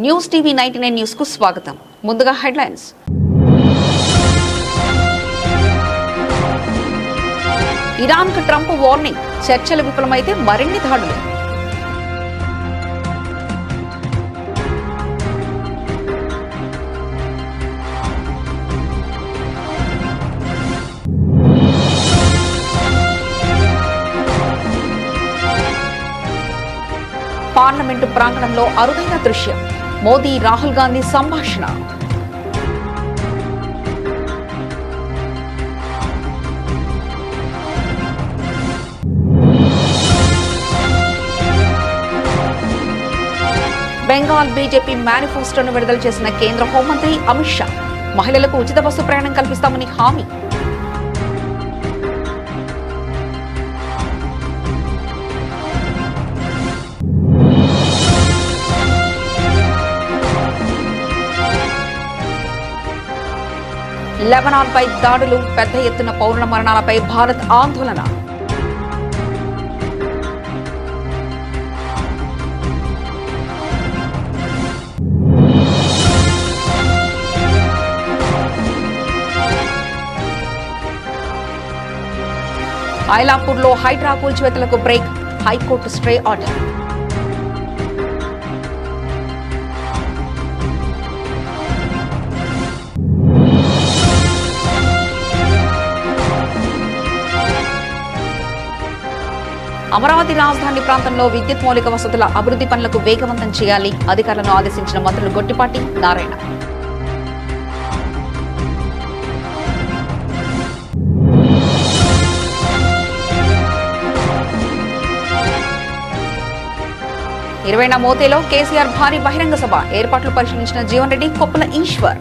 News TV 99 news కు స్వాగతం. ముందుగా హెడ్లైన్స్. ఇరాన్ కు ట్రంప్ వార్నింగ్, చర్చలు విఫలమైతే మరిన్ని దాడులు. పార్లమెంటు ప్రాంగణంలో అరుదైన దృశ్యం, మోదీ రాహుల్ గాంధీ సంభాషణ. బెంగాల్ బీజేపీ మేనిఫెస్టోను విడుదల చేసిన కేంద్ర హోంమంత్రి అమిత్ షా, మహిళలకు ఉచిత బస్సు ప్రయాణం కల్పిస్తామని హామీ. లెబనాన్ పై దాడులు, పెద్ద ఎత్తున పౌరుల మరణాలపై భారత్ ఆందోళన. ఐలాపూర్లో హైడ్రా కూల్చివేతలకు break, high court stay order. Amaravati రాజధాని ప్రాంతంలో విద్యుత్ మౌలిక వసతుల అభివృద్ధి పనులకు వేగవంతం చేయాలి, అధికారులను ఆదేశించిన మంత్రులు గొట్టిపాటి, నారాయణ. ఇరవైన మోతేలో కేసీఆర్ భారీ బహిరంగ సభ, ఏర్పాట్లు పరిశీలించిన జీవన్ రెడ్డి, కొప్పుల ఈశ్వర్.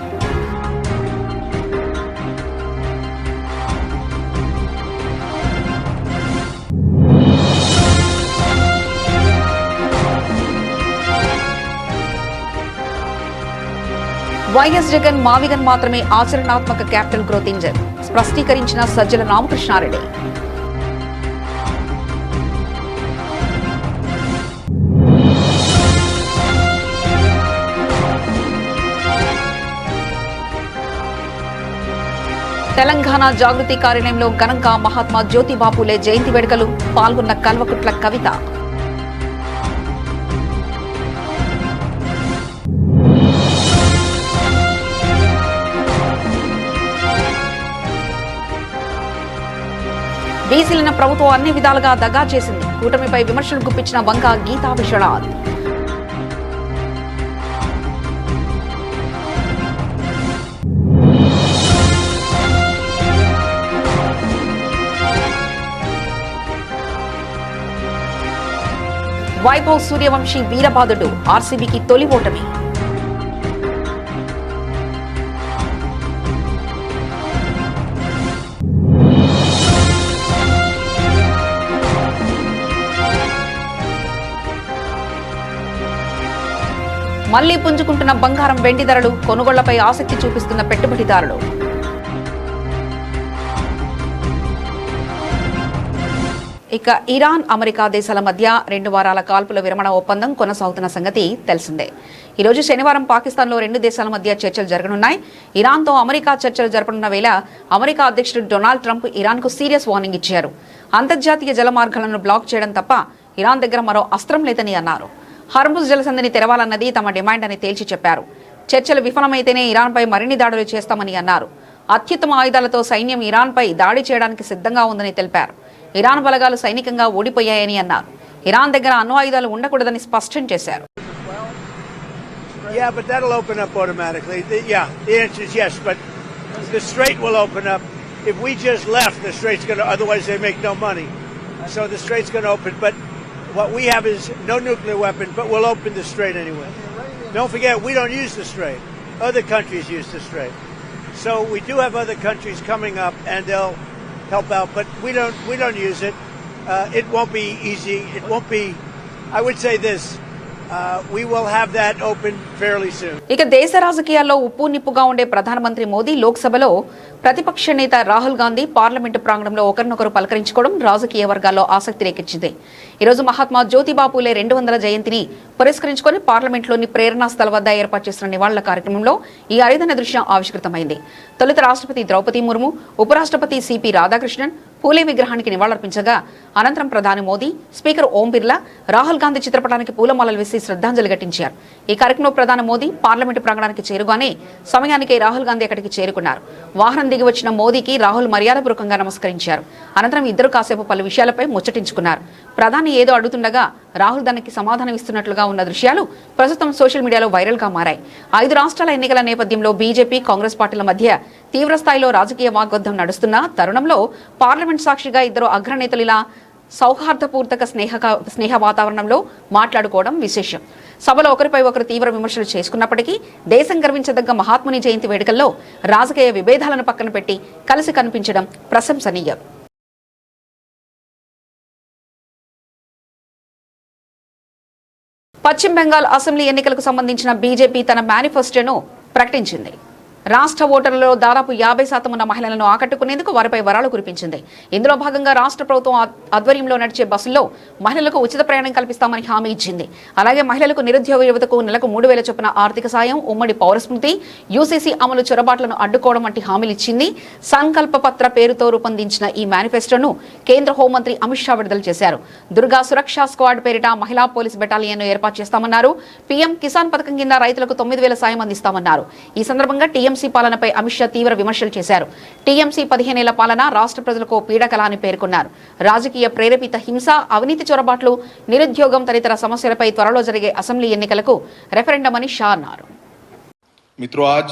వైఎస్ జగన్ మావిగన్ మాత్రమే ఆచరణాత్మక క్యాపిటల్ గ్రోత్ ఇంజన్, స్పష్టీకరించిన సజ్జల రామకృష్ణారెడ్డి. తెలంగాణ జాగృతి కార్యాలయంలో ఘనంగా మహాత్మా జ్యోతిబాపులే జయంతి వేడుకలు, పాల్గొన్న కల్వకుట్ల కవిత. బీసీలను ప్రభుత్వం అన్ని విధాలుగా దగా చేసింది, కూటమిపై విమర్శలు గుప్పించిన వంగ గీతా విశ్వనాథ్. వైభవ్ సూర్యవంశీ వీరబాదుడు, ఆర్సీబీకి తొలి ఓటమి. మళ్లీ పుంజుకుంటున్న బంగారం వెండి ధరలు, కొనుగోళ్లపై ఆసక్తి చూపిస్తున్న పెట్టుబడిదారులు. ఇక ఇరాన్, అమెరికా దేశాల మధ్య 2 వారాల కాల్పుల విరమణ ఒప్పందం కొనసాగుతున్న సంగతి తెలిసిందే. ఈరోజు శనివారం పాకిస్తాన్లో 2 దేశాల మధ్య చర్చలు జరగనున్నాయి. ఇరాన్తో అమెరికా చర్చలు జరపనున్న వేళ అమెరికా అధ్యక్షుడు డొనాల్డ్ ట్రంప్ ఇరాన్కు సీరియస్ వార్నింగ్ ఇచ్చారు. అంతర్జాతీయ జల మార్గాలను బ్లాక్ చేయడం తప్ప ఇరాన్ దగ్గర మరో అస్త్రం లేదని అన్నారు. హర్ముజ్ జలసంధిని తెరవాలన్నది తమ డిమాండ్ అని తేల్చి చెప్పారు. చర్చలు విఫలమైతేనే ఇరాన్పై మరిన్ని దాడులు చేస్తామని అన్నారు. అత్యుత్తమ ఆయుధాలతో సైన్యం ఇరాన్పై దాడి చేయడానికి సిద్ధంగా ఉందని తెలిపారు. ఇరాన్ బలగాలు సైనికంగా ఓడిపోయాయని అన్నారు. ఇరాన్ దగ్గర అణు ఆయుధాలు ఉండకూడదని స్పష్టం చేశారు. Yeah, but that'll open up automatically. The answer is yes, but the strait will open up. If we just left, the strait's going to, otherwise they make no money. So the strait's going to open, but what we have is no nuclear weapon, but we'll open the strait anyway. Don't forget, we don't use the strait. Other countries use the strait. So we do have other countries coming up, and they'll help out, but we don't use it. It won't be easy. It won't be, I would say this, We will have that open fairly soon. ఇక దేశ రాజకీయాల్లో ఉప్పు నిప్పుగా ఉండే ప్రధానమంత్రి మోదీ లోక్సభలో ప్రతిపక్ష నేత Rahul Gandhi parliament ప్రాంగణంలో ఒకరినొకరు పలకరించుకోవడం రాజకీయ వర్గాల్లో ఆసక్తి రేకెత్తింది. ఈరోజు మహాత్మా జ్యోతిబా పూలే 200వ జయంతిని పురస్కరించుకొని పార్లమెంట్లోని ప్రేరణా స్థల్ వద్ద ఏర్పాటు చేసిన నివాళుల కార్యక్రమంలో ఈ అరుదైన దృశ్యం ఆవిష్కృతమైంది. తొలుత రాష్ట్రపతి ద్రౌపది ముర్ము, ఉపరాష్ట్రపతి సిపి రాధాకృష్ణన్ పూలే విగ్రహానికి నివాళులర్పించగా అనంతరం ప్రధాని మోదీ, స్పీకర్ ఓం బిర్లా రాహుల్ గాంధీ చిత్రపటానికి పూలమాలలు వేసి శ్రద్ధాంజలి ఘటించారు. ఈ కార్యక్రమంలో ప్రధాని మోదీ పార్లమెంటు ప్రాంగణానికి చేరుగానే సమయానికి రాహుల్ గాంధీ అక్కడికి చేరుకున్నారు. వాహనం దిగి వచ్చిన మోదీకి రాహుల్ మర్యాదపూర్వకంగా నమస్కరించారు. అనంతరం ఇద్దరు కాసేపు పలు విషయాలపై ముచ్చటించుకున్నారు. ప్రధాని ఏదో అడుగుతుండగా రాహుల్ దానికి సమాధానం ఇస్తున్నట్లుగా ఉన్న దృశ్యాలు ప్రస్తుతం సోషల్ మీడియాలో వైరల్ గా మారాయి. 5 రాష్ట్రాల ఎన్నికల నేపథ్యంలో బీజేపీ, కాంగ్రెస్ పార్టీల మధ్య తీవ్రస్థాయిలో రాజకీయ వాగ్యుద్ధం నడుస్తున్న తరుణంలో పార్లమెంట్ సాక్షిగా ఇద్దరు అగ్రనేతలు ఇలా సౌహార్దపూర్వక స్నేహ వాతావరణంలో మాట్లాడుకోవడం విశేషం. సభలో ఒకరిపై ఒకరు తీవ్ర విమర్శలు చేసుకున్నప్పటికీ దేశం గర్వించదగ్గ మహాత్ముని జయంతి వేడుకల్లో రాజకీయ విభేదాలను పక్కన పెట్టి కలిసి కనిపించడం ప్రశంసనీయం. పశ్చిమ బెంగాల్ అసెంబ్లీ ఎన్నికలకు సంబంధించిన బీజేపీ తన మేనిఫెస్టోను ప్రకటించింది. రాష్ట్ర ఓటర్లలో దాదాపు 50% ఉన్న మహిళలను ఆకట్టుకునేందుకు వారిపై వరాలు కురిపించింది. ఇందులో భాగంగా రాష్ట్ర ప్రభుత్వం ఆధ్వర్యంలో నడిచే బస్సుల్లో మహిళలకు ఉచిత ప్రయాణం కల్పిస్తామని హామీ ఇచ్చింది. అలాగే మహిళలకు, నిరుద్యోగ యువతకు నెలకు 3,000 చొప్పున ఆర్థిక సాయం, ఉమ్మడి పౌరస్మృతి, యూసీసీ అమలు చొరబాట్లను అడ్డుకోవడం వంటి హామీలు ఇచ్చింది. సంకల్ప పత్ర పేరుతో రూపొందించిన ఈ మేనిఫెస్టోను కేంద్ర హోంమంత్రి అమిత్ షా విడుదల చేశారు. దుర్గా సురక్షా స్క్వాడ్ పేరిట మహిళా పోలీస్ బెటాలియన్ను ఏర్పాటు చేస్తామన్నారు. పీఎం కిసాన్ పథకం కింద రైతులకు 9,000 సాయం అందిస్తామన్నారు. ఈ సందర్భంగా టీఎంసీ పాలనపై అమిత్ షా తీవ్ర విమర్శలు చేశారు. టీఎంసీ 15 ఏళ్ల పాలన రాష్ట్ర ప్రజలకు పీడకల అని పేర్కొన్నారు. రాజకీయ ప్రేరేపిత హింస, అవినీతి చొరబాట్లు, నిరుద్యోగం తదితర సమస్యలపై త్వరలో జరిగే అసెంబ్లీ ఎన్నికలకు రెఫరెండం అని షా అన్నారు. मित्रों, आज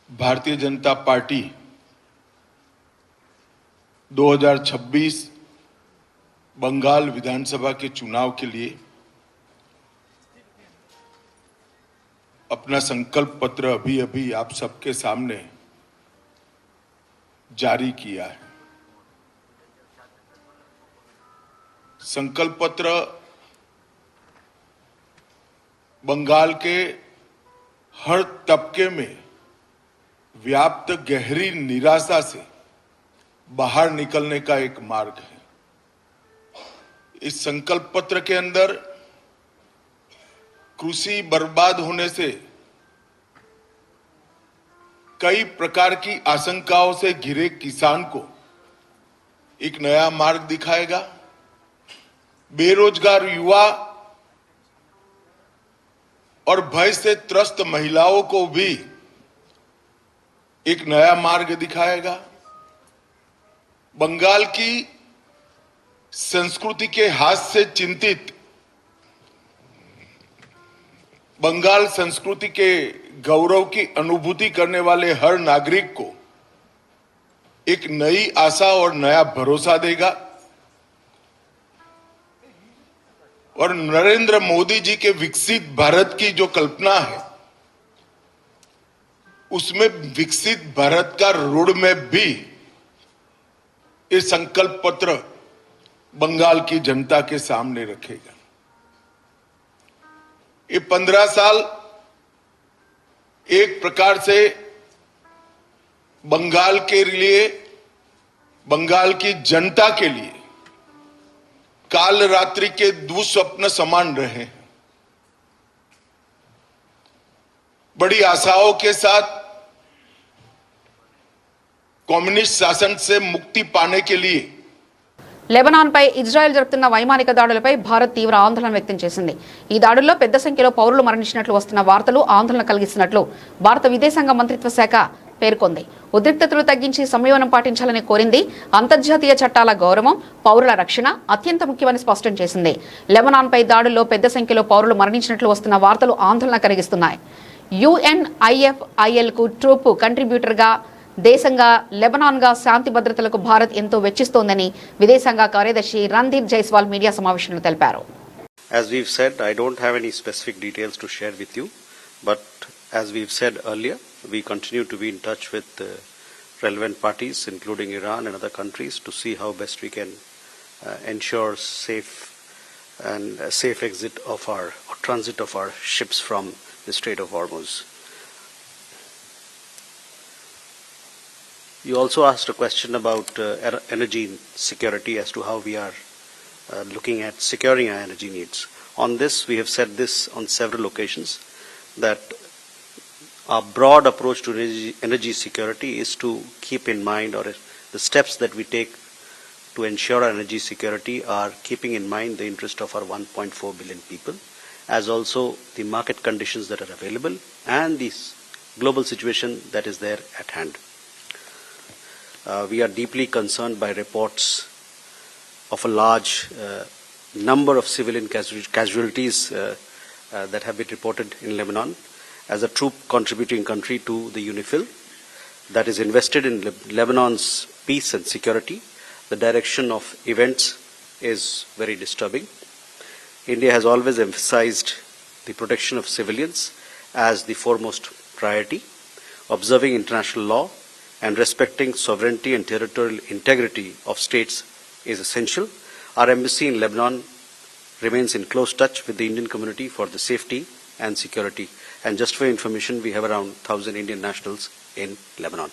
भारतीय जनता पार्टी 2026 बंगाल विधानसभा के चुनाव के लिए अपना संकल्प पत्र अभी आप सबके सामने जारी किया है. संकल्प पत्र बंगाल के हर तबके में व्याप्त गहरी निराशा से बाहर निकलने का एक मार्ग है. इस संकल्प पत्र के अंदर कृषि बर्बाद होने से कई प्रकार की आशंकाओं से घिरे किसान को एक नया मार्ग दिखाएगा. बेरोजगार युवा और भय से त्रस्त महिलाओं को भी एक नया मार्ग दिखाएगा. बंगाल की संस्कृति के हाथ से चिंतित, बंगाल संस्कृति के गौरव की अनुभूति करने वाले हर नागरिक को एक नई आशा और नया भरोसा देगा. और नरेंद्र मोदी जी के विकसित भारत की जो कल्पना है, उसमें विकसित भारत का रोड मैप भी ये संकल्प पत्र बंगाल की जनता के सामने रखेगा. ये 15 साल एक प्रकार से बंगाल के लिए, बंगाल की जनता के लिए काल रात्रि के दुस्वप्न समान रहे. बड़ी आशाओं के साथ कम्युनिस्ट शासन से मुक्ति पाने के लिए లెబనాన్పై ఇజ్రాయెల్ జరుపుతున్న వైమానిక దాడులపై భారత్ తీవ్ర ఆందోళన వ్యక్తం చేసింది. ఈ దాడుల్లో పెద్ద సంఖ్యలో పౌరులు మరణించినట్లు వస్తున్న వార్తలు ఆందోళన కలిగిస్తున్నట్లు భారత విదేశాంగ మంత్రిత్వ శాఖ పేర్కొంది. ఉద్రిక్తతలు తగ్గించి సంయమనం పాటించాలని కోరింది. అంతర్జాతీయ చట్టాల గౌరవం, పౌరుల రక్షణ అత్యంత ముఖ్యమని స్పష్టం చేసింది. లెబనాన్పై దాడుల్లో పెద్ద సంఖ్యలో పౌరులు మరణించినట్లు వస్తున్న వార్తలు ఆందోళన కలిగిస్తున్నాయి. UNIFIL కు ట్రూప్ కంట్రిబ్యూటర్గా, దేశంగా, లెబనాన్గా శాంతి భద్రతలకు భారత్ ఎంతో వెచ్చిస్తోందని విదేశాంగ కార్యదర్శి రణ్దీప్ జైస్వాల్ మీడియా సమావేశంలో తెలిపారు. As we've said, I don't have any specific details to share with you, but as we've said earlier, we continue to be in touch with relevant parties, including Iran and other countries, to see how best we can ensure safe and a safe exit of our or transit of our ships from the Strait of Hormuz. You also asked a question about energy security as to how we are looking at securing our energy needs. On this, we have said this on several occasions, that our broad approach to energy security is to keep in mind, or the steps that we take to ensure our energy security are keeping in mind the interest of our 1.4 billion people, as also the market conditions that are available and the global situation that is there at hand. We are deeply concerned by reports of a large number of civilian casualties that have been reported in Lebanon. As a troop contributing country to the UNIFIL that is invested in Lebanon's peace and security, the direction of events is very disturbing. India has always emphasized the protection of civilians as the foremost priority. Observing international law and respecting sovereignty and territorial integrity of states is essential. Our embassy in Lebanon remains in close touch with the Indian community for the safety and security. And just for information, we have around 1,000 Indian nationals in Lebanon.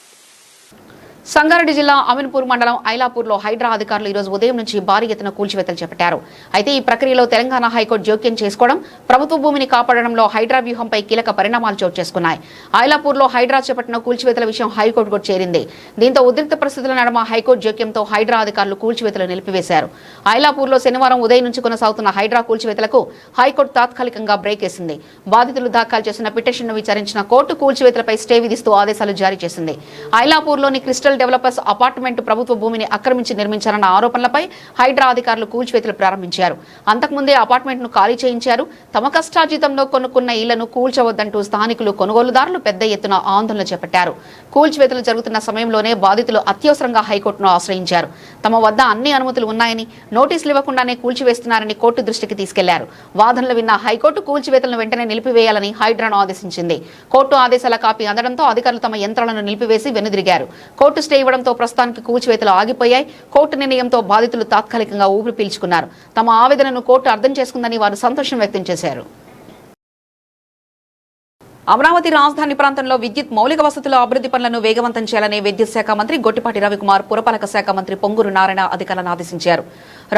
Sangareddy జిల్లా అమీన్పూర్ మండలం ఐలాపూర్లో హైడ్రా అధికారులు ఈ రోజు ఉదయం నుంచి భారీ ఎత్తున కూల్చివేతలు చేపట్టారు. అయితే ఈ ప్రక్రియలో తెలంగాణ హైకోర్టు జోక్యం చేసుకోవడం, ప్రభుత్వ భూమిని కాపాడడంలో హైడ్రా వ్యూహంపై కీలక పరిణామాలు చోటు చేసుకున్నాయి. ఐలాపూర్లో హైడ్రా చేపట్టిన కూల్చివేతల విషయం హైకోర్టుకు చేరింది. దీంతో ఉద్రిక్త పరిస్థితుల నడుమ హైకోర్టు జోక్యంతో హైడ్రా అధికారులు కూల్చివేతలు నిలిపివేశారు. ఐలాపూర్లో శనివారం ఉదయం నుంచి కొనసాగుతున్న హైడ్రా కూల్చివేతలకు హైకోర్టు తాత్కాలికంగా బ్రేక్ వేసింది. బాధితులు దాఖలు చేసిన పిటిషన్ను విచారించిన కోర్టు కూల్చివేతలపై స్టే విధిస్తూ ఆదేశాలు జారీ చేసింది. ఐలాపూర్లోని క్రిస్టల్ డెవలపర్స్ అపార్ట్మెంట్ ప్రభుత్వ భూమిని ఆక్రమించి నిర్మించారన్న ఆరోపణలపై హైడ్రా అధికారులు కూల్చివేతలు ప్రారంభించారు. అంతకుముందే అపార్ట్మెంట్ ను ఖాళీ చేయించారు. తమ కష్టార్జితంలో కొనుక్కున్న ఇళ్లను కూల్చవద్దంటూ స్థానికులు, కొనుగోలుదారులు పెద్ద ఎత్తున ఆందోళన చేపట్టారు. కూల్చివేతలు జరుగుతున్న సమయంలోనే బాధితులు అత్యవసరంగా హైకోర్టును ఆశ్రయించారు. తమ వద్ద అన్ని అనుమతులు ఉన్నాయని, నోటీసులు ఇవ్వకుండానే కూల్చివేస్తున్నారని కోర్టు దృష్టికి తీసుకెళ్లారు. వాదనలు విన్న హైకోర్టు కూల్చివేతలను వెంటనే నిలిపివేయాలని హైడ్రాను ఆదేశించింది. కోర్టు ఆదేశాల కాపీ అందడంతో అధికారులు తమ యంత్రాలను నిలిపివేసి వెనుదిరిగారు. కోర్టు స్టే ఇవ్వడంతో ప్రస్తుతానికి కూల్చివేతలు ఆగిపోయాయి. కోర్టు నిర్ణయంతో బాధితులు తాత్కాలికంగా ఊపిరి పీల్చుకున్నారు. తమ ఆవేదనను కోర్టు అర్థం చేసుకుందని వారు సంతోషం వ్యక్తం చేశారు. అమరావతి రాజధాని ప్రాంతంలో విద్యుత్ మౌలిక వసతుల అభివృద్ధి పనులను వేగవంతం చేయాలని విద్యుత్ శాఖ మంత్రి గొట్టిపాటి రవికుమార్, పురపాలక శాఖ మంత్రి పొంగూరు నారాయణ అధికారులను ఆదేశించారు.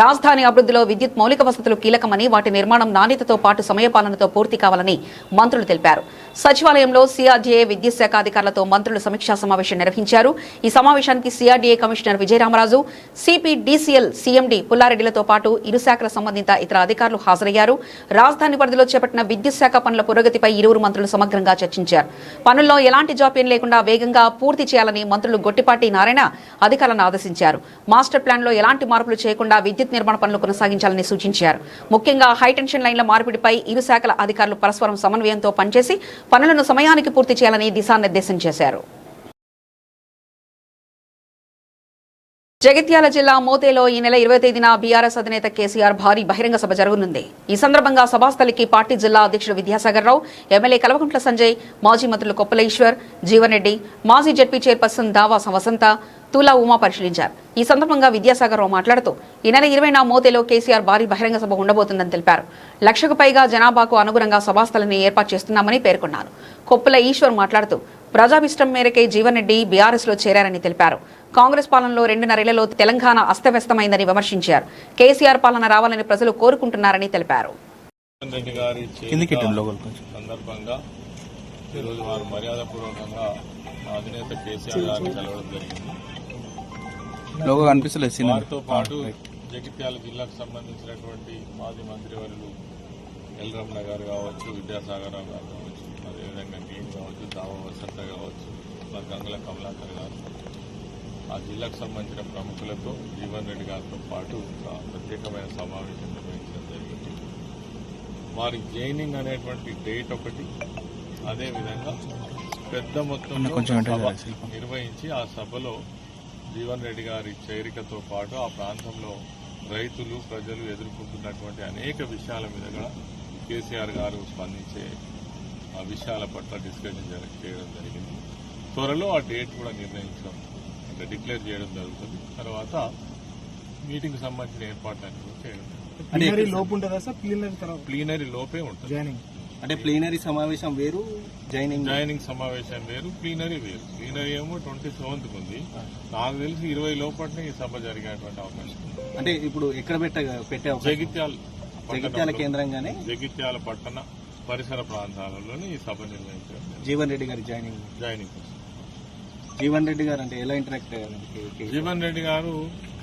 రాజధాని అభివృద్ధిలో విద్యుత్ మౌలిక వసతులు కీలకమని, వాటి నిర్మాణం నాణ్యతతో పాటు సమయపాలనతో పూర్తి కావాలని మంత్రులు తెలిపారు. సచివాలయంలో సిఆర్డీఏ విద్యుత్ శాఖ అధికారులతో మంత్రులు సమీక్షా సమావేశం నిర్వహించారు. ఈ సమావేశానికి CRDA commissioner Vijayaramaraju, CPDCL CMD పుల్లారెడ్డిలతో పాటు ఇరు శాఖల సంబంధిత ఇతర అధికారులు హాజరయ్యారు. రాజధాని పరిధిలో చేపట్టిన విద్యుత్ శాఖ పనుల పురోగతిపై ఇరువురు మంత్రులు సమగ్రంగా చర్చించారు. పనుల్లో ఎలాంటి జాప్యం లేకుండా వేగంగా పూర్తి చేయాలని మంత్రులు గొట్టిపాటి నారాయణ అధికారులను ఆదేశించారు. మాస్టర్ ప్లాన్ లో ఎలాంటి మార్పులు చేయకుండా విద్యుత్ నిర్మాణ పనులు కొనసాగించాలని సూచించారు. ముఖ్యంగా హైటెన్షన్ లైన్ల మార్పిడిపై ఇరు శాఖల అధికారులు పరస్పరం సమన్వయంతో పనిచేసి పనులను సమయానికి పూర్తి చేయాలని దిశానిర్దేశం చేశారు. జగిత్యాల జిల్లా మోతేలో ఈ నెల 20వ తేదీన బీఆర్ఎస్ అధినేత కేసీఆర్ భారీ బహిరంగ సభ జరగనుంది. ఈ సందర్భంగా సభాస్థలికి పార్టీ జిల్లా అధ్యక్షుడు విద్యాసాగర్ రావు, ఎమ్మెల్యే కల్వకుంట్ల సంజయ్, మాజీ మంత్రులు కొప్పుల ఈశ్వర్, జీవన్ రెడ్డి, మాజీ జడ్పీ చైర్పర్సన్ దావా వసంత, తులా ఉమా పరిశీలించారు. ఈ సందర్భంగా విద్యాసాగర్ రావు మాట్లాడుతూ ఈ నెల 20న మోతేలో కేసీఆర్ భారీ బహిరంగ సభ ఉండబోతుందని తెలిపారు. 1,00,000కు పైగా జనాభాకు అనుగుణంగా సభాస్థలిని ఏర్పాటు చేస్తున్నామని పేర్కొన్నారు. కొప్పుల ఈశ్వర్ మాట్లాడుతూ ప్రజాభిష్టం మేరకే జీవన్ రెడ్డి బీఆర్ఎస్ లో చేరారని తెలిపారు. కాంగ్రెస్ పాలనలో 2.5 ఏళ్లలో తెలంగాణ అస్తవ్యస్తమైందని విమర్శించారు. కేసీఆర్ పాలన రావాలని ప్రజలు కోరుకుంటున్నారని తెలిపారు. వారితో పాటు జగిత్యాల జిల్లాకు సంబంధించినటువంటి మాజీ మంత్రివర్యులు ఎల్ రమణ గారు కావచ్చు, విద్యాసాగర్ రావు గారు కావచ్చు, అదేవిధంగా నేను కావచ్చు, దావా వసంత కావచ్చు, మరి గంగుల కమలాకర్ గారు, ఆ జిల్లాకు సంబంధించిన ప్రముఖులతో జీవన్ రెడ్డి గారితో పాటు ఒక ప్రత్యేకమైన సమావేశం నిర్వహించడం జరిగింది. వారి జైనింగ్ అనేటువంటి డేట్ ఒకటి, అదేవిధంగా పెద్ద మొత్తంలో నిర్వహించి ఆ సభలో జీవన్ రెడ్డి గారి చేరికతో పాటు ఆ ప్రాంతంలో రైతులు, ప్రజలు ఎదుర్కొంటున్నటువంటి అనేక విషయాల మీద కూడా కేసీఆర్ గారు స్పందించే ఆ విషయాల పట్ల డిస్కషన్ చేయడం జరిగింది. త్వరలో ఆ డేట్ కూడా నిర్ణయించడం అంటే డిక్లేర్ చేయడం జరుగుతుంది. తర్వాత మీటింగ్ సంబంధించిన ఏర్పాట్లన్నీ కూడా చేయడం జరుగుతుంది. ప్లీనరీ లోపు ఉంటుందా సార్? ప్లీనరీ తర్వాత ప్లీనరీ లోపే ఉంటుంది. జాయినింగ్ అంటే ప్లీనరీ సమావేశం వేరు, జాయినింగ్ సమావేశం వేరు, ప్లీనరీ వేరు. ప్లీనరీ ఏమో 27th ఉంది. నాకు తెలిసి 20 లోపలనే ఈ సభ జరిగేటువంటి అవకాశం ఉంది. అంటే ఇప్పుడు ఎక్కడ పెట్టే జగిత్యాల కేంద్రంగానే జగిత్యాల పట్టణ పరిసర ప్రాంతాలలోనే ఈ సభ నిర్వహించారు. జీవన్ రెడ్డి గారి జాయినింగ్ జీవన్ రెడ్డి గారు అంటే ఎలా ఇంటరాక్ట్ అయ్యారు? జీవన్ రెడ్డి గారు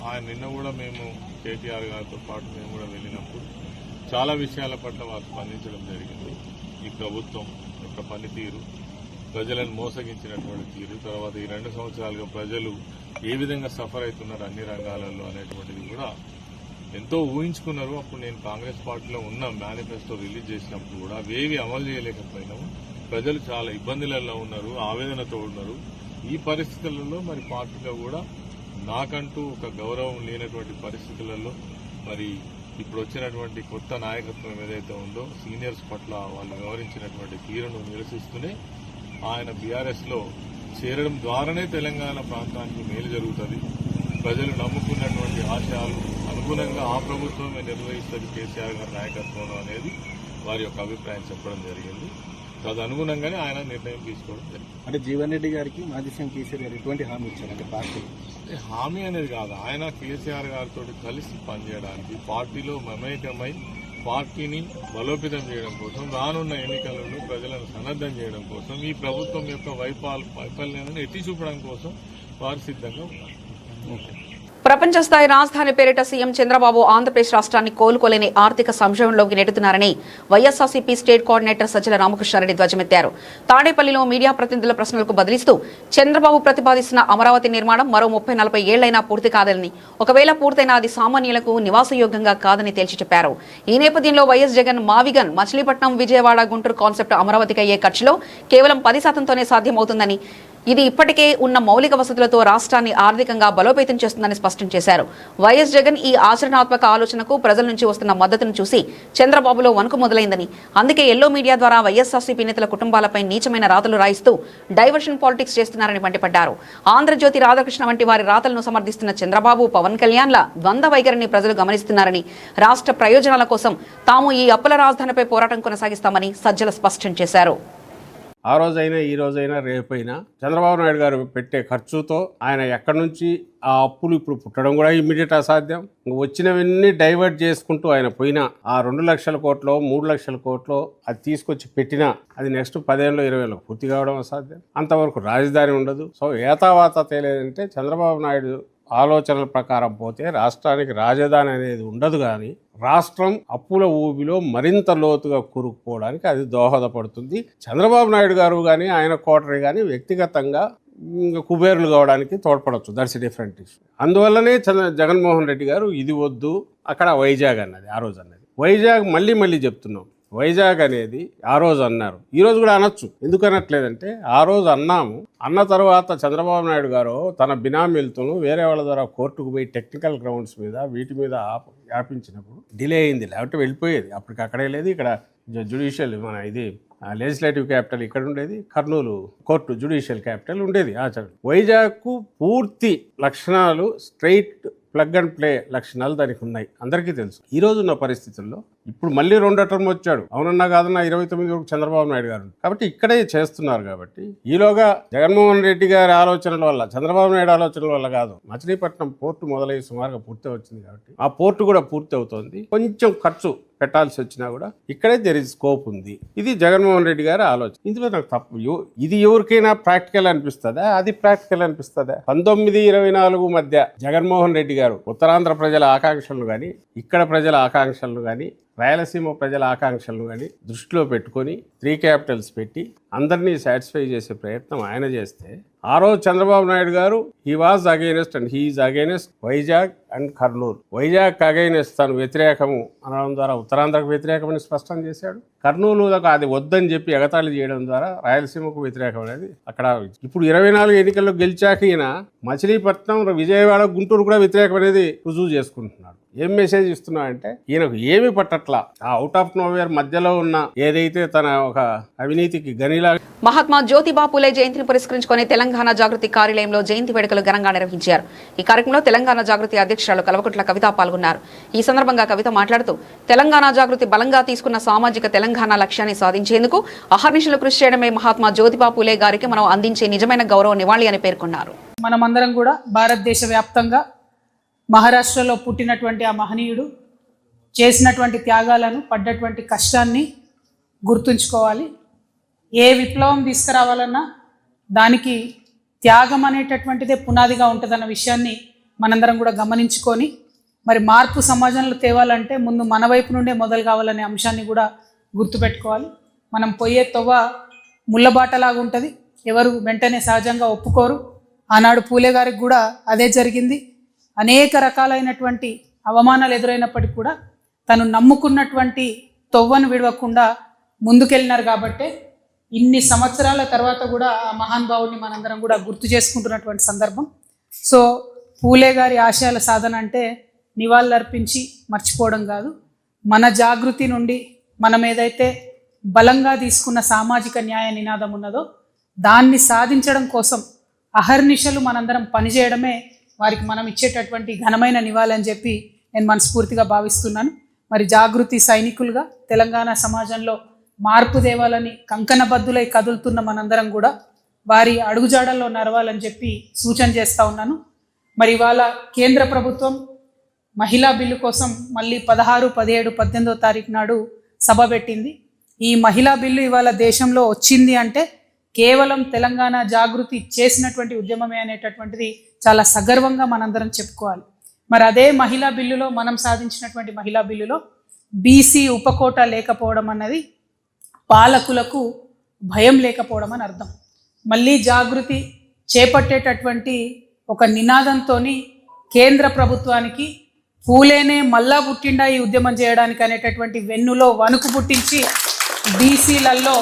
ఆయన నిన్న కూడా మేము కేటీఆర్ గారితో పాటు మేము కూడా వెళ్ళినప్పుడు చాలా విషయాల పట్ల వారు స్పందించడం జరిగింది. ఈ ప్రభుత్వం యొక్క పనితీరు, ప్రజలను మోసగించినటువంటి తీరు, తర్వాత ఈ 2 సంవత్సరాలుగా ప్రజలు ఏ విధంగా సఫర్ అవుతున్నారు అన్ని రంగాలలో అనేటువంటిది కూడా ఎంతో ఊహించుకున్నారు. అప్పుడు నేను కాంగ్రెస్ పార్టీలో ఉన్న మేనిఫెస్టో రిలీజ్ చేసినప్పుడు కూడా అవేవి అమలు చేయలేకపోయినాము. ప్రజలు చాలా ఇబ్బందులలో ఉన్నారు, ఆవేదనతో ఉన్నారు. ఈ పరిస్థితులలో మరి పార్టీలో కూడా నాకంటూ ఒక గౌరవం లేనటువంటి పరిస్థితులలో మరి ఇప్పుడు వచ్చినటువంటి కొత్త నాయకత్వం ఏదైతే ఉందో సీనియర్స్ పట్ల వాళ్ళు వ్యవహరించినటువంటి తీరును నిరసిస్తూనే ఆయన బీఆర్ఎస్లో చేరడం ద్వారానే తెలంగాణ ప్రాంతానికి మేలు జరుగుతుంది, ప్రజలు నమ్ముకున్నటువంటి ఆశయాలు అనుగుణంగా ఆ ప్రభుత్వమే నిర్వహిస్తుంది కేసీఆర్ గారి నాయకత్వంలో అనేది వారి యొక్క అభిప్రాయం చెప్పడం జరిగింది. తదనుగుణంగానే ఆయన నిర్ణయం తీసుకోవడం జరిగింది. అంటే జీవన్ రెడ్డి గారికి మాజీ సీఎం కేసీఆర్ గారు ఎటువంటి హామీ ఇచ్చారు? అంటే పార్టీ హామీ అనేది కాదు, ఆయన కేసీఆర్ గారితో కలిసి పనిచేయడానికి, పార్టీలో మమేకమై పార్టీని బలోపేతం చేయడం కోసం, రానున్న ఎన్నికలలో ప్రజలను సన్నద్దం చేయడం కోసం, ఈ ప్రభుత్వం యొక్క వైఫల్యాలను ఎత్తి చూపడం కోసం వారు సిద్ధంగా ఉన్నారు. ప్రపంచ స్థాయి రాజధాని పేరిట సీఎం చంద్రబాబు ఆంధ్రప్రదేశ్ రాష్ట్రాన్ని కోలుకోలేని ఆర్థిక సంక్షోభంలోకి నెడుతున్నారని వైఎస్ఆర్సీపీ స్టేట్ కోఆర్డినేటర్ సజ్జల రామకృష్ణారెడ్డి ధ్వజమెత్తారు. తాడేపల్లిలో మీడియా ప్రతినిధుల ప్రశ్నలకు బదిలిస్తూ చంద్రబాబు ప్రతిపాదిస్తున్న అమరావతి నిర్మాణం మరో 30-40 ఏళ్లైనా పూర్తి కాదని, ఒకవేళ పూర్తయినా అది సామాన్యులకు నివాసయోగ్యంగా కాదని తేల్చి చెప్పారు. ఈ నేపథ్యంలో వైఎస్ జగన్ మావిగన్ మచిలీపట్నం, విజయవాడ, గుంటూరు కాన్సెప్ట్ అమరావతికి అయ్యే ఖర్చులో కేవలం 10%తోనే సాధ్యమవుతుందని, ఇది ఇప్పటికే ఉన్న మౌలిక వసతులతో రాష్ట్రాన్ని ఆర్థికంగా బలోపేతం చేస్తుందని స్పష్టం చేశారు. వైఎస్ జగన్ ఈ ఆచరణాత్మక ఆలోచనకు ప్రజల నుంచి వస్తున్న మద్దతును చూసి చంద్రబాబులో వణుకు మొదలైందని, అందుకే ఎల్లో మీడియా ద్వారా వైఎస్ఆర్సీపీ నేతల కుటుంబాలపై నీచమైన రాతలు రాయిస్తూ డైవర్షన్ పాలిటిక్స్ చేస్తున్నారని మండిపడ్డారు. ఆంధ్రజ్యోతి రాధాకృష్ణ వంటి వారి రాతలను సమర్థిస్తున్న చంద్రబాబు, పవన్ కళ్యాణ్ల ద్వంద్వ వైఖరిని ప్రజలు గమనిస్తున్నారని, రాష్ట్ర ప్రయోజనాల కోసం తాము ఈ అప్పుల రాజధానిపై పోరాటం కొనసాగిస్తామని సజ్జల స్పష్టం చేశారు. ఆ రోజైనా ఈ రోజైనా రేపైనా చంద్రబాబు నాయుడు గారు పెట్టే ఖర్చుతో ఆయన ఎక్కడి నుంచి ఆ అప్పులు ఇప్పుడు పుట్టడం కూడా ఇమ్మీడియట్ అసాధ్యం. వచ్చినవన్నీ డైవర్ట్ చేసుకుంటూ ఆయన పోయినా ఆ 2 లక్షల కోట్లో 3 లక్షల కోట్లో అది తీసుకొచ్చి పెట్టినా అది నెక్స్ట్ 10 ఏళ్ళు 20 ఏళ్ళు పూర్తి కావడం అసాధ్యం. అంతవరకు రాజధాని ఉండదు. సో ఏతావాత తేలేదంటే చంద్రబాబు నాయుడు ఆలోచనల ప్రకారం పోతే రాష్ట్రానికి రాజధాని అనేది ఉండదు, కానీ రాష్ట్రం అప్పుల ఊబిలో మరింత లోతుగా కూరుకుపోవడానికి అది దోహదపడుతుంది. చంద్రబాబు నాయుడు గారు కానీ ఆయన కోటరీ కానీ వ్యక్తిగతంగా కుబేరులు కావడానికి తోడ్పడవచ్చు. That's different issue. అందువల్లనే జగన్మోహన్ రెడ్డి గారు ఇది వద్దు, అక్కడ వైజాగ్ అన్నది ఆ రోజు అన్నది. వైజాగ్ మళ్ళీ చెప్తున్నాం, వైజాగ్ అనేది ఆ రోజు అన్నారు, ఈ రోజు కూడా అనొచ్చు. ఎందుకు అనట్లేదంటే ఆ రోజు అన్నాము. అన్న తర్వాత చంద్రబాబు నాయుడు గారు తన బినామీలతో వేరే వాళ్ళ ద్వారా కోర్టుకు పోయి టెక్నికల్ గ్రౌండ్స్ మీద వీటి మీద ఆపించినప్పుడు డిలే అయింది, లేకపోతే వెళ్ళిపోయేది. అప్పటికి అక్కడే లేదు, ఇక్కడ జ్యుడిషియల్ మన ఇది లెజిస్లేటివ్ క్యాపిటల్ ఇక్కడ ఉండేది, కర్నూలు కోర్టు జ్యుడిషియల్ క్యాపిటల్ ఉండేది. వైజాగ్కు పూర్తి లక్షణాలు స్ట్రైట్ ప్లగ్ అండ్ ప్లే లక్షణాలు దానికి ఉన్నాయి, అందరికీ తెలుసు. ఈ రోజున్న పరిస్థితుల్లో ఇప్పుడు మళ్ళీ 2వ టర్మ్ వచ్చాడు, అవునన్నా కాదన్నా 29 వరకు చంద్రబాబు నాయుడు గారు, కాబట్టి ఇక్కడే చేస్తున్నారు. కాబట్టి ఈలోగా జగన్మోహన్ రెడ్డి గారి ఆలోచనల వల్ల, చంద్రబాబు నాయుడు ఆలోచనల వల్ల కాదు, మచిలీపట్నం పోర్టు మొదలై సుమారుగా పూర్తి వచ్చింది. కాబట్టి ఆ పోర్టు కూడా పూర్తి అవుతోంది. కొంచెం ఖర్చు పెట్టాల్సి వచ్చినా కూడా ఇక్కడే దేర్ ఇస్ స్కోప్ ఉంది. ఇది జగన్మోహన్ రెడ్డి గారి ఆలోచన. ఇందులో నాకు తప్పు, ఇది ఎవరికైనా ప్రాక్టికల్ అనిపిస్తుందా? అది ప్రాక్టికల్ అనిపిస్తుందా? 1924 మధ్య జగన్మోహన్ రెడ్డి గారు ఉత్తరాంధ్ర ప్రజల ఆకాంక్షలను కానీ, ఇక్కడ ప్రజల ఆకాంక్షలను కానీ, రాయలసీమ ప్రజల ఆకాంక్షలను కానీ దృష్టిలో పెట్టుకొని 3 క్యాపిటల్స్ పెట్టి అందరినీ సాటిస్ఫై చేసే ప్రయత్నం ఆయన చేస్తే, ఆ రోజు Chandrababu Naidu garu he was against and he is against Vizag and Kurnool. Vizag against తను వ్యతిరేకము అనడం ద్వారా ఉత్తరాంధ్రకు వ్యతిరేకమని స్పష్టం చేశాడు. కర్నూలు అది వద్దని చెప్పి ఎగతాళి చేయడం ద్వారా రాయలసీమకు వ్యతిరేకం అనేది అక్కడ. ఇప్పుడు 24 ఎన్నికల్లో గెలిచాక ఈయన మచిలీపట్నం, విజయవాడ, గుంటూరు కూడా వ్యతిరేకం అనేది రుజువు చేసుకుంటున్నాడు. ఏం మెసేజ్ ఇస్తున్నా అంటే ఈయనకు ఏమి పట్టట్లా ఆ అవుట్ ఆఫ్ నోవేర్ మధ్యలో ఉన్న ఏదైతే తన ఒక అవినీతికి గనిలా. మహాత్మా జ్యోతిబా పూలే జయంతిని పురస్కరించుకొని తెలంగాణ జాగృతి కార్యాలయంలో జయంతి వేడుకలు ఘనంగా నిర్వహించారు. ఈ కార్యక్రమంలో తెలంగాణ జాగృతి అధ్యక్షురాలు కల్వకుంట్ల కవిత పాల్గొన్నారు. ఈ సందర్భంగా కవిత మాట్లాడుతూ తెలంగాణ జాగృతి బలంగా తీసుకున్న సామాజిక తెలంగాణ లక్ష్యాన్ని సాధించేందుకు అహర్నిశలు కృషి చేయడమే మహాత్మా జ్యోతిబా పూలే గారికి మనం అందించే నిజమైన గౌరవ నివాళి అని పేర్కొన్నారు. మనమందరం కూడా భారతదేశ వ్యాప్తంగా మహారాష్ట్రలో పుట్టినటువంటి ఆ మహనీయుడు చేసినటువంటి త్యాగాలను, పడ్డటువంటి కష్టాన్ని గుర్తుంచుకోవాలి. ఏ విప్లవం తీసుకురావాలన్నా దానికి త్యాగం అనేటటువంటిదే పునాదిగా ఉంటుందన్న విషయాన్ని మనందరం కూడా గమనించుకొని మరి మార్పు సమాజంలో తేవాలంటే ముందు మన వైపు నుండే మొదలు కావాలనే అంశాన్ని కూడా గుర్తుపెట్టుకోవాలి. మనం పోయే తొవ్వ ముళ్ళబాటలాగా ఉంటుంది, ఎవరు వెంటనే సహజంగా ఒప్పుకోరు. ఆనాడు పూలే గారికి కూడా అదే జరిగింది. అనేక రకాలైనటువంటి అవమానాలు ఎదురైనప్పటికీ కూడా తను నమ్ముకున్నటువంటి తొవ్వను విడవకుండా ముందుకెళ్ళినారు. కాబట్టే ఇన్ని సంవత్సరాల తర్వాత కూడా ఆ మహానుభావుడిని మనందరం కూడా గుర్తు చేసుకుంటున్నటువంటి సందర్భం. సో పూలే గారి ఆశయాల సాధన అంటే నివాళులర్పించి మర్చిపోవడం కాదు, మన జాగృతి నుండి మనం ఏదైతే బలంగా తీసుకున్న సామాజిక న్యాయ నినాదం ఉన్నదో దాన్ని సాధించడం కోసం అహర్నిశలు మనందరం పనిచేయడమే వారికి మనం ఇచ్చేటటువంటి ఘనమైన నివాళి అని చెప్పి నేను మనస్ఫూర్తిగా భావిస్తున్నాను. మరి జాగృతి సైనికులుగా తెలంగాణ సమాజంలో మార్పు దేవాలని కంకణబద్దులై కదులుతున్న మనందరం కూడా వారి అడుగుజాడల్లో నడవాలని చెప్పి సూచన చేస్తూ ఉన్నాను. మరి ఇవాళ కేంద్ర ప్రభుత్వం మహిళా బిల్లు కోసం మళ్ళీ 16, 17, 18వ తారీఖు నాడు సభ పెట్టింది. ఈ మహిళా బిల్లు ఇవాళ దేశంలో వచ్చింది అంటే కేవలం తెలంగాణ జాగృతి చేసినటువంటి ఉద్యమమే అనేటటువంటిది చాలా సగర్వంగా మనందరం చెప్పుకోవాలి. మరి అదే మహిళా బిల్లులో మనం సాధించినటువంటి మహిళా బిల్లులో బీసీ ఉపకోట లేకపోవడం అన్నది పాలకులకు భయం లేకపోవడం అని అర్థం. మళ్ళీ జాగృతి చేపట్టేటటువంటి ఒక నినాదంతో కేంద్ర ప్రభుత్వానికి పూలేనే మళ్ళా పుట్టిండా ఈ ఉద్యమం చేయడానికి అనేటటువంటి వెన్నులో వణుకు పుట్టించి బీసీలలో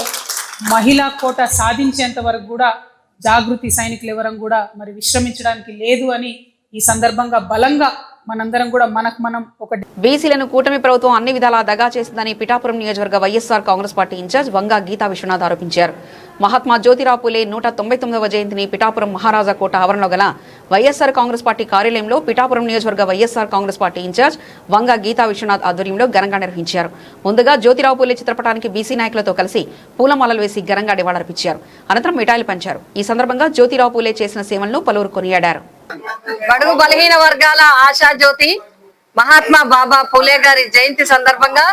మహిళా కోట సాధించేంత వరకు కూడా జాగృతి సైనికులు ఎవరం కూడా మరి విశ్రమించడానికి లేదు అని ఈ సందర్భంగా బలంగా మనందరం కూడా మనం ఒక బీసీలను కూటమి ప్రభుత్వం అన్ని విధాలా దగా చేసిందని పిఠాపురం నియోజకవర్గ వైఎస్ఆర్ కాంగ్రెస్ పార్టీ ఇన్ఛార్జ్ వంగా గీతా విశ్వనాథ్ ఆరోపించారు. మహాత్మా జ్యోతిరావు పూలే 199వ జయంతిని పిఠాపురం మహారాజా కోట ఆవరణలో గల వైఎస్ఆర్ కాంగ్రెస్ పార్టీ కార్యాలయంలో పిఠాపురం నియోజకవర్గ వైఎస్ఆర్ కాంగ్రెస్ పార్టీ ఇన్ఛార్జ్ వంగా గీతా విశ్వనాథ్ ఆధ్వర్యంలో ఘనంగా నిర్వహించారు. ముందుగా జ్యోతిరావు పూలే చిత్రపటానికి బీసీ నాయకులతో కలిసి పూలమాలలు వేసి ఘనంగా నివాళులర్పించారు. అనంతరం మిఠాయిలు పంచారు. ఈ సందర్భంగా జ్యోతిరావు పూలే చేసిన సేవలను పలువురు కొనియాడారు. బడుగు బలహీన వర్గాల ఆశాజ్యోతి మహాత్మా బాబా పూలే గారి జయంతి సందర్భంగా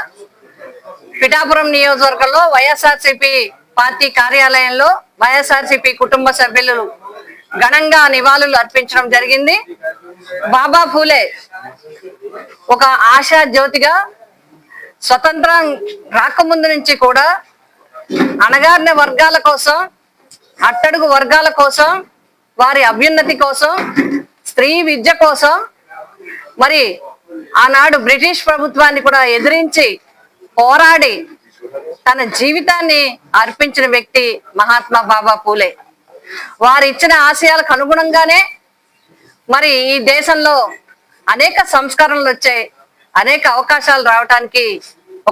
పిఠాపురం నియోజకవర్గంలో వైఎస్ఆర్సీపీ పార్టీ కార్యాలయంలో వైఎస్ఆర్సీపీ కుటుంబ సభ్యులు ఘనంగా నివాళులు అర్పించడం జరిగింది. బాబా పూలే ఒక ఆశా జ్యోతిగా స్వతంత్రం రాకముందు నుంచి కూడా అణగారిన వర్గాల కోసం, అట్టడుగు వర్గాల కోసం, వారి అభ్యున్నతి కోసం, స్త్రీ విద్య కోసం మరి ఆనాడు బ్రిటిష్ ప్రభుత్వాన్ని కూడా ఎదిరించి పోరాడి తన జీవితాన్ని అర్పించిన వ్యక్తి మహాత్మా బాబా పూలే. వారు ఇచ్చిన ఆశయాలకు అనుగుణంగానే మరి ఈ దేశంలో అనేక సంస్కరణలు వచ్చాయి, అనేక అవకాశాలు రావడానికి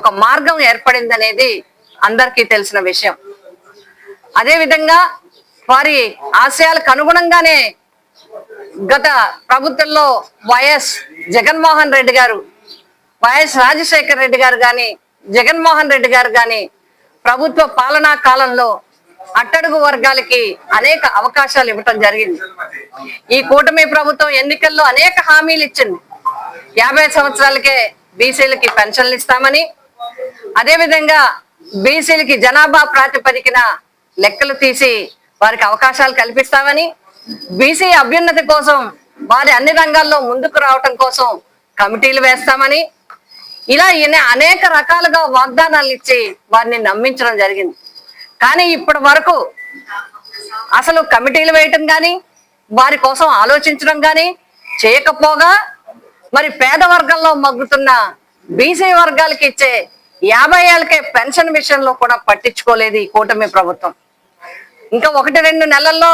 ఒక మార్గం ఏర్పడింది అనేది అందరికీ తెలిసిన విషయం. అదేవిధంగా వారి ఆశయాలకు అనుగుణంగానే గత ప్రభుత్వంలో వైఎస్ జగన్మోహన్ రెడ్డి గారు, వైఎస్ రాజశేఖర రెడ్డి గారు కానీ, జగన్మోహన్ రెడ్డి గారు కానీ ప్రభుత్వ పాలనా కాలంలో అట్టడుగు వర్గాలకి అనేక అవకాశాలు ఇవ్వటం జరిగింది. ఈ కూటమి ప్రభుత్వం ఎన్నికల్లో అనేక హామీలు ఇచ్చింది. 50 సంవత్సరాలకే బీసీలకి పెన్షన్లు ఇస్తామని, అదేవిధంగా బీసీలకి జనాభా ప్రాతిపదికన లెక్కలు తీసి వారికి అవకాశాలు కల్పిస్తామని, బీసీ అభ్యున్నతి కోసం వారి అన్ని రంగాల్లో ముందుకు రావటం కోసం కమిటీలు వేస్తామని, ఇలా అనేక రకాలుగా వాగ్దానాలు ఇచ్చి వారిని నమ్మించడం జరిగింది. కానీ ఇప్పటి వరకు అసలు కమిటీలు వేయటం కానీ, వారి కోసం ఆలోచించడం కానీ చేయకపోగా మరి పేద వర్గంలో మగ్గుతున్న బీసీ వర్గాలకి ఇచ్చే 50 ఏళ్ళకే పెన్షన్ విషయంలో కూడా పట్టించుకోలేదు ఈ కూటమి ప్రభుత్వం. ఇంకా 1-2 నెలల్లో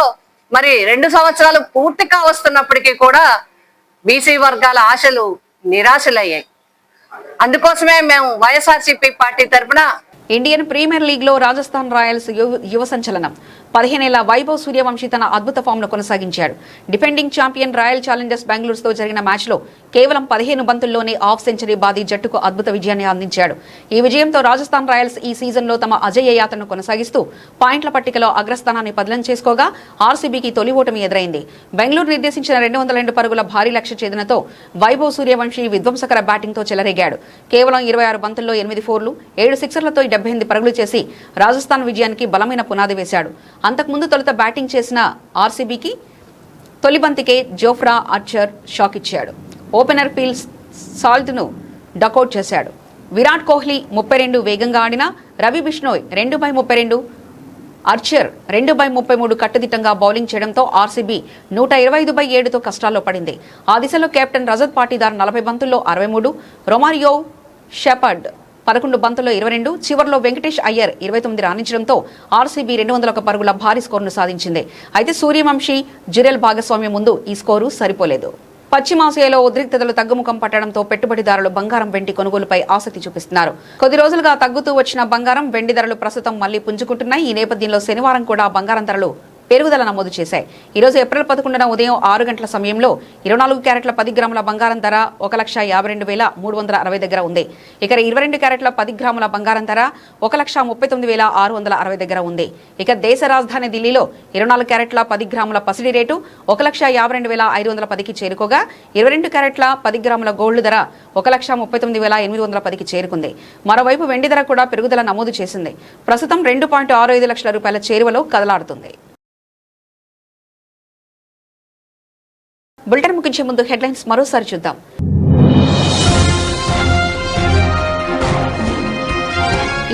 మరి 2 సంవత్సరాలు పూర్తిగా వస్తున్నప్పటికీ కూడా బీసీ వర్గాల ఆశలు నిరాశలయ్యాయి. అందుకోసమే మేము వైఎస్ఆర్సీపీ పార్టీ తరఫున ఇండియన్ ప్రీమియర్ లీగ్ లో రాజస్థాన్ రాయల్స్ యువ సంచలనం 15 ఏళ్ల వైభవ్ సూర్యవంశీ తన అద్భుత ఫామ్ ను కొనసాగించాడు. డిఫెండింగ్ ఛాంపియన్ రాయల్ ఛాలెంజర్స్ బెంగళూరుతో జరిగిన మ్యాచ్ లో కేవలం 15 బంతుల్లోనే హాఫ్ సెంచరీ బాది జట్టుకు అద్భుత విజయాన్ని అందించాడు. ఈ విజయంతో రాజస్థాన్ రాయల్స్ ఈ సీజన్ లో తమ అజేయ యాత్రను కొనసాగిస్తూ పాయింట్ల పట్టికలో అగ్రస్థానాన్ని పదిలం చేసుకోగా ఆర్సీబీకి తొలి ఓటమి ఎదురైంది. బెంగళూరు నిర్దేశించిన 202 పరుగుల భారీ లక్ష్య ఛేదనతో వైభవ్ సూర్యవంశీ విధ్వంసకర బ్యాటింగ్ తో చెలరేగాడు. కేవలం 26 బంతుల్లో 8 ఫోర్లు 7 సిక్సర్లతో 78 పరుగులు చేసి రాజస్థాన్ విజయానికి బలమైన పునాది వేశాడు. అంతకుముందు తొలుత బ్యాటింగ్ చేసిన ఆర్సీబీకి తొలి బంతికే జోఫ్రా ఆర్చర్ షాక్ ఇచ్చాడు. ఓపెనర్ పీల్ సాల్ట్ను డకౌట్ చేశాడు. విరాట్ కోహ్లీ 32 వేగంగా ఆడిన రవి బిష్ణోయ్ 2/32, ఆర్చర్ 2/33 కట్టుదిట్టంగా బౌలింగ్ చేయడంతో ఆర్సీబీ 125/7తో కష్టాల్లో పడింది. ఆ దిశలో కెప్టెన్ రజత్ పాటీదార్ 40 బంతుల్లో 63, రొమారియో షెపర్డ్ 11 బంతుల్లో 22, చివర్లో వెంకటేష్ అయ్యర్ 29 రాణించడంతో ఆర్సీబీ 201 పరుగుల భారీ స్కోరును సాధించింది. అయితే సూర్యవంశీ జురెల్ భాగస్వామ్యం ముందు ఈ స్కోరు సరిపోలేదు. పశ్చిమాసియాలో ఉద్రిక్తతలు తగ్గుముఖం పట్టడంతో పెట్టుబడిదారులు బంగారం వెండి కొనుగోలుపై ఆసక్తి చూపిస్తున్నారు. కొద్ది రోజులుగా తగ్గుతూ వచ్చిన బంగారం వెండి ధరలు ప్రస్తుతం మళ్లీ పుంజుకుంటున్నాయి. ఈ నేపథ్యంలో శనివారం కూడా బంగారం ధరలు పెరుగుదల నమోదు చేశాయి. ఈరోజు ఏప్రిల్ 11న ఉదయం 6 గంటల సమయంలో 24 క్యారెట్ల 10 గ్రాముల బంగారం ధర 1,52,360 దగ్గర ఉంది. ఇక 22 క్యారెట్ల 10 గ్రాముల బంగారం ధర 1,39,660 దగ్గర ఉంది. ఇక దేశ రాజధాని ఢిల్లీలో 24 క్యారెట్ల 10 గ్రాముల పసిడి రేటు 1,52,510కి చేరుకోగా 22 క్యారెట్ల 10 గ్రాముల గోల్డ్ ధర 1,39,810కి చేరుకుంది. మరోవైపు వెండి ధర కూడా పెరుగుదల నమోదు చేసింది. ప్రస్తుతం 2.65 లక్షల రూపాయల చేరువలో కదలాడుతుంది. బులెటిన్ ముగించే ముందు హెడ్లైన్స్ మరోసారి చూద్దాం.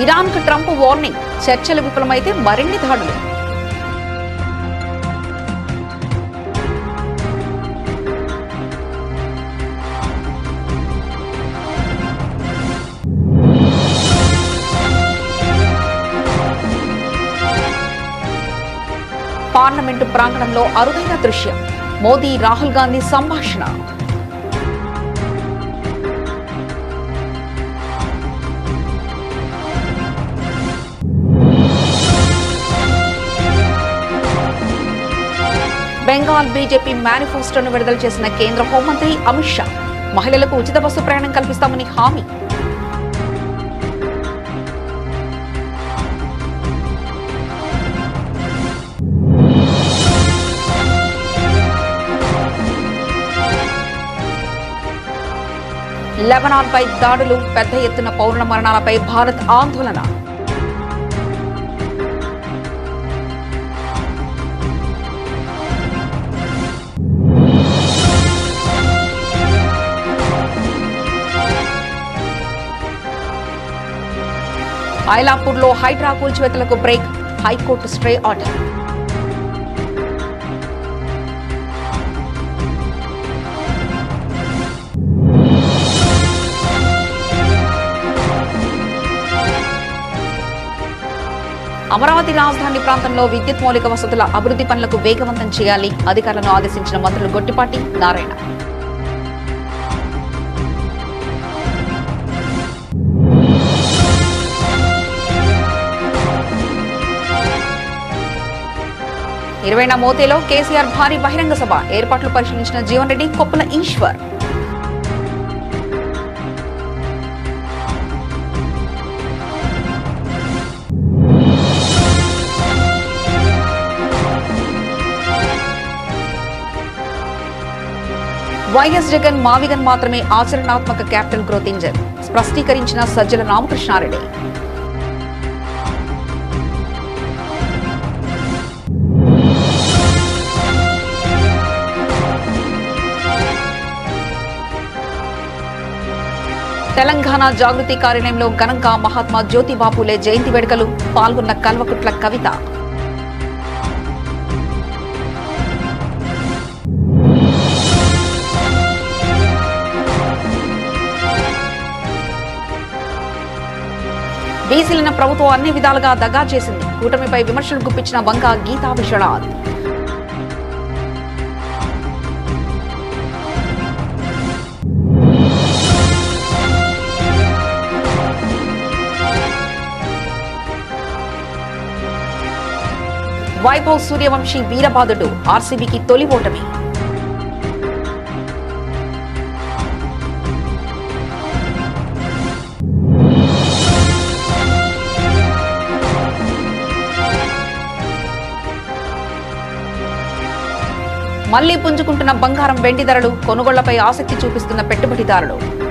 ఇరాన్ కు ట్రంప్ వార్నింగ్, చర్చలు విఫలమైతే మరిన్ని దాడులు. పార్లమెంటు ప్రాంగణంలో అరుదైన దృశ్యం, మోదీ రాహుల్ గాంధీ సంభాషణ. బెంగాల్ బీజేపీ మేనిఫెస్టోను విడుదల చేసిన కేంద్ర హోంమంత్రి అమిత్ షా, మహిళలకు ఉచిత బస్సు ప్రయాణం కల్పిస్తామని హామీ. లెబనాన్పై దాడులు, పెద్ద ఎత్తున పౌరుల మరణాలపై భారత్ ఆందోళన. ఐలాపూర్లో హైడ్రా కూల్చివేతలకు break, high court stay order. Amaravati రాజధాని ప్రాంతంలో విద్యుత్ మౌలిక వసతుల అభివృద్ధి పనులకు వేగవంతం చేయాలి, అధికారులను ఆదేశించిన మంత్రులు గొట్టిపాటి, నారాయణ. ఇరవైన మోతేలో కేసీఆర్ భారీ బహిరంగ సభ, ఏర్పాట్లు పరిశీలించిన జీవన్ రెడ్డి, కొప్పుల ఈశ్వర్. వైఎస్ జగన్ మావిగన్ మాత్రమే ఆచరణాత్మక క్యాపిటల్ గ్రోత్ ఇంజన్, స్పష్టీకరించిన సజ్జల రామకృష్ణారెడ్డి. తెలంగాణ జాగృతి కార్యాలయంలో ఘనంగా మహాత్మా జ్యోతిబా పూలే జయంతి వేడుకలు, పాల్గొన్న కల్వకుట్ల కవిత. బీసీలను ప్రభుత్వం అన్ని విధాలుగా దగా చేసింది, కూటమిపై విమర్శలు గుప్పించిన వంగ గీతా విశ్వనాథ్. వైభవ్ సూర్యవంశీ వీరబాదుడు ఆర్సీబీకి తొలి ఓటమి. మళ్లీ పుంజుకుంటున్న బంగారం వెండి ధరలు, కొనుగోళ్లపై ఆసక్తి చూపిస్తున్న పెట్టుబడిదారులు.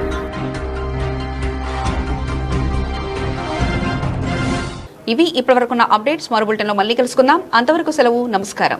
ఇవి ఇప్పటివరకున్న అప్డేట్స్. మరో బులెటిన్లో మళ్ళీ కలుసుకుందాం. అంతవరకు సెలవు. నమస్కారం.